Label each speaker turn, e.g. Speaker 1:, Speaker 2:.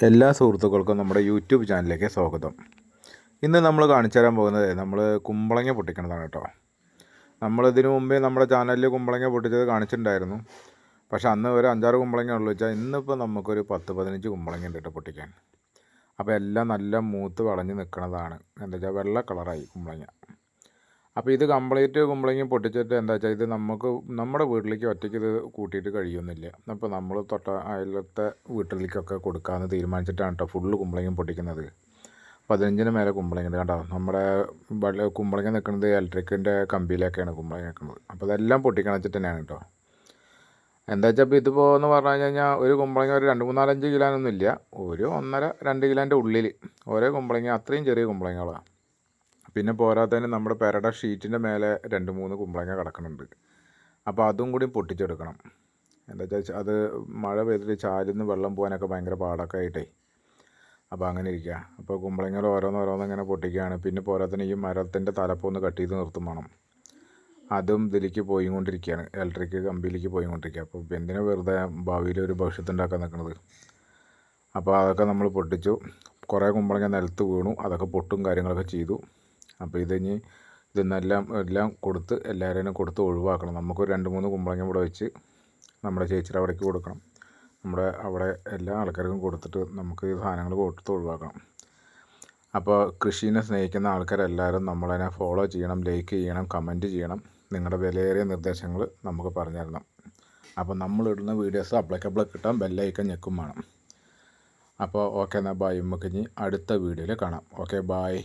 Speaker 1: എല്ലാ സുഹൃത്തുക്കൾക്കും നമ്മുടെ യൂട്യൂബ് ചാനലിലേക്ക് സ്വാഗതം. ഇന്ന് നമ്മൾ കാണിച്ചു തരാൻ പോകുന്നത് നമ്മൾ കുമ്പളങ്ങ പൊട്ടിക്കണതാണ് കേട്ടോ. നമ്മളിതിനു മുമ്പേ നമ്മുടെ ചാനലിൽ കുമ്പളങ്ങ പൊട്ടിച്ചത് കാണിച്ചിട്ടുണ്ടായിരുന്നു. പക്ഷേ അന്ന് ഒരു 5-6 കുമ്പളങ്ങ ഉള്ളൂ വെച്ചാൽ ഇന്നിപ്പോൾ നമുക്കൊരു 10-15 കുമ്പളങ്ങ ഉണ്ട് കേട്ടോ പൊട്ടിക്കാൻ. അപ്പോൾ എല്ലാം നല്ല മൂത്ത് വളഞ്ഞ് നിൽക്കുന്നതാണ്. എന്താ വെച്ചാൽ വെള്ള കളറായി കുമ്പളങ്ങ. അപ്പോൾ ഇത് കംപ്ലീറ്റ് കുമ്പളങ്ങ പൊട്ടിച്ചിട്ട് എന്താ വെച്ചാൽ ഇത് നമ്മുടെ വീട്ടിലേക്ക് ഒറ്റയ്ക്ക് ഇത് കൂട്ടിയിട്ട് കഴിയുന്നില്ല. അപ്പോൾ നമ്മൾ അയലത്തെ വീട്ടിലേക്കൊക്കെ കൊടുക്കാമെന്ന് തീരുമാനിച്ചിട്ടാണ് കേട്ടോ ഫുള്ള് കുമ്പളങ്ങ പൊട്ടിക്കുന്നത്. 15 മേലെ കുമ്പളങ്ങ ഉണ്ട് കേട്ടോ. നമ്മുടെ കുമ്പളങ്ങ നിൽക്കുന്നത് ഇലക്ട്രിക്കിൻ്റെ കമ്പിയിലൊക്കെയാണ് കുമ്പളങ്ങ നിൽക്കുന്നത്. അപ്പോൾ അതെല്ലാം പൊട്ടിക്കണം വെച്ചിട്ട് തന്നെയാണ് കേട്ടോ. എന്താ വെച്ചാൽ ഇപ്പോൾ ഇതിപ്പോൾ എന്ന് പറഞ്ഞു കഴിഞ്ഞാൽ ഒരു കുമ്പളങ്ങ ഒരു 2-3-5 കിലോനൊന്നും ഇല്ല, ഒരു 1.5-2 കിലോൻ്റെ ഉള്ളിൽ ഓരോ കുമ്പളങ്ങ, അത്രയും ചെറിയ കുമ്പളങ്ങളാണ്. പിന്നെ പോരാത്തതിന് നമ്മുടെ പെരയുടെ ഷീറ്റിൻ്റെ മേലെ 2-3 കുമ്പളങ്ങ കിടക്കുന്നുണ്ട്. അപ്പോൾ അതും കൂടി പൊട്ടിച്ചെടുക്കണം. എന്താ വെച്ചാൽ അത് മഴ പെയ്തിട്ട് ചാലിന്ന് വെള്ളം പോകാനൊക്കെ ഭയങ്കര പാടൊക്കെ ആയിട്ടേ. അപ്പോൾ അങ്ങനെ ഇരിക്കുക. അപ്പോൾ കുമ്പളങ്ങൾ ഓരോന്നോരോന്നിങ്ങനെ പൊട്ടിക്കുകയാണ്. പിന്നെ പോരാത്തതിന് ഈ മരത്തിൻ്റെ തലപ്പൊന്ന് കട്ട് ചെയ്ത് നിർത്തും വേണം. അതും ഇതിലേക്ക് പോയിക്കൊണ്ടിരിക്കുകയാണ്, ഇലക്ട്രിക് കമ്പിയിലേക്ക് പോയിക്കൊണ്ടിരിക്കുക. അപ്പോൾ എന്തിനാ വെറുതെ ഭാവിയിൽ ഒരു ഭവിഷ്യത്തുണ്ടാക്കാൻ നിൽക്കുന്നത്. അപ്പോൾ അതൊക്കെ നമ്മൾ പൊട്ടിച്ചു. കുറേ കുമ്പളങ്ങ നിലത്ത് വീണു, അതൊക്കെ പൊട്ടും കാര്യങ്ങളൊക്കെ ചെയ്തു. അപ്പോൾ ഇതെല്ലാം കൊടുത്ത് എല്ലാവരെയും കൊടുത്ത് ഒഴിവാക്കണം. നമുക്കൊരു 2-3 കുമ്പളങ്ങ ഇവിടെ വെച്ച് നമ്മുടെ ചേച്ചിയുടെ അവിടേക്ക് കൊടുക്കണം. അവിടെ എല്ലാ ആൾക്കാർക്കും കൊടുത്തിട്ട് നമുക്ക് ഈ സാധനങ്ങൾ കൊടുത്ത് ഒഴിവാക്കണം. അപ്പോൾ കൃഷീനെ സ്നേഹിക്കുന്ന ആൾക്കാരെല്ലാവരും നമ്മളതിനെ ഫോളോ ചെയ്യണം, ലൈക്ക് ചെയ്യണം, കമൻറ്റ് ചെയ്യണം. നിങ്ങളുടെ വിലയേറിയ നിർദ്ദേശങ്ങൾ നമുക്ക് പറഞ്ഞു തരണം. അപ്പോൾ നമ്മളിടുന്ന വീഡിയോസ് അപ്ലൈക്കബിൾ കിട്ടാൻ ബെല്ലൈക്കൺ ഞെക്കും വേണം. അപ്പോൾ ഓക്കെ, എന്നാൽ ബായ്. നമുക്ക് ഇനി അടുത്ത വീഡിയോയിൽ കാണാം. Okay, bye.